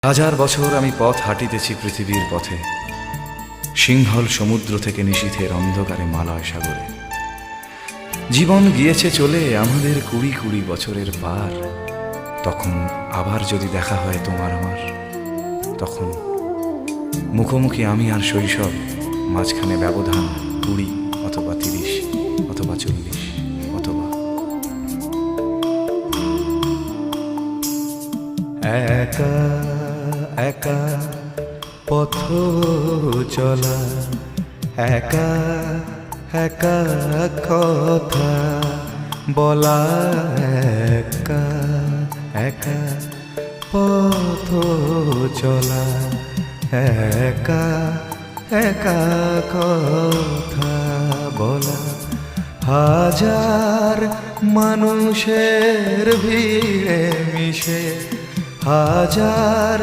হাজার বছর আমি পথ হাঁটিতেছি পৃথিবীর পথে, সিংহল সমুদ্র থেকে নিশীথের অন্ধকারে মালয় সাগরে। জীবন গিয়েছে চলে আমাদের 20 বছরের পার। তখন আবার যদি দেখা হয় তোমার আমার, তখন মুখোমুখি আমি আর শৈশব, মাঝখানে ব্যবধান 20 অথবা 30 অথবা 40 অথবা একা একা পথ চলা, একা একা কথা বলা, একা একা পথ চলা, একা একা কথা বলা। হাজার মানুষের ভিড়ে মিশে, হাজার